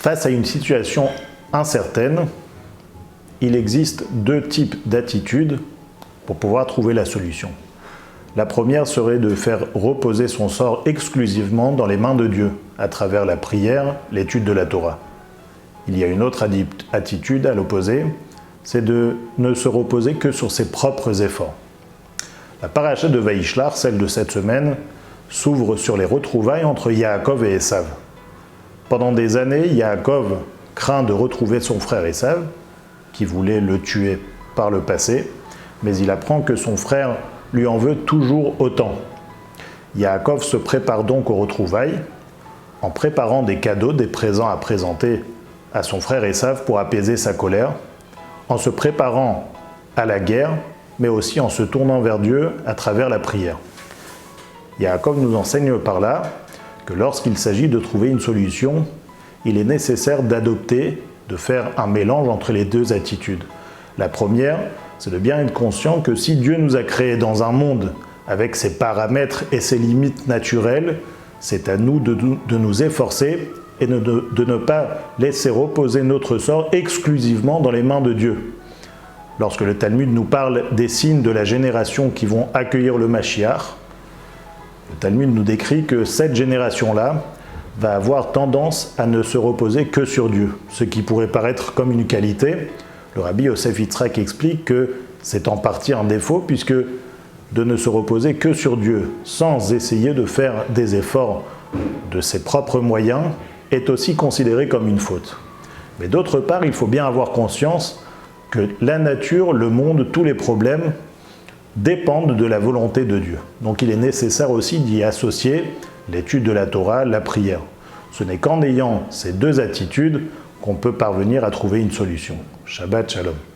Face à une situation incertaine, il existe deux types d'attitudes pour pouvoir trouver la solution. La première serait de faire reposer son sort exclusivement dans les mains de Dieu, à travers la prière, l'étude de la Torah. Il y a une autre attitude à l'opposé, c'est de ne se reposer que sur ses propres efforts. La paracha de Vaïshlach, celle de cette semaine, s'ouvre sur les retrouvailles entre Yaakov et Esav. Pendant des années, Yaakov craint de retrouver son frère Esav, qui voulait le tuer par le passé, mais il apprend que son frère lui en veut toujours autant. Yaakov se prépare donc aux retrouvailles, en préparant des cadeaux, des présents à présenter à son frère Esav pour apaiser sa colère, en se préparant à la guerre, mais aussi en se tournant vers Dieu à travers la prière. Yaakov nous enseigne par là que lorsqu'il s'agit de trouver une solution, il est nécessaire d'adopter, de faire un mélange entre les deux attitudes. La première, c'est de bien être conscient que si Dieu nous a créés dans un monde avec ses paramètres et ses limites naturelles, c'est à nous de nous efforcer et de ne pas laisser reposer notre sort exclusivement dans les mains de Dieu. Lorsque le Talmud nous parle des signes de la génération qui vont accueillir le Mashiach, le Talmud nous décrit que cette génération-là va avoir tendance à ne se reposer que sur Dieu, ce qui pourrait paraître comme une qualité. Le rabbi Yosef Yitzhak explique que c'est en partie un défaut, puisque de ne se reposer que sur Dieu, sans essayer de faire des efforts de ses propres moyens, est aussi considéré comme une faute. Mais d'autre part, il faut bien avoir conscience que la nature, le monde, tous les problèmes dépendent de la volonté de Dieu. Donc il est nécessaire aussi d'y associer l'étude de la Torah, la prière. Ce n'est qu'en ayant ces deux attitudes qu'on peut parvenir à trouver une solution. Shabbat Shalom.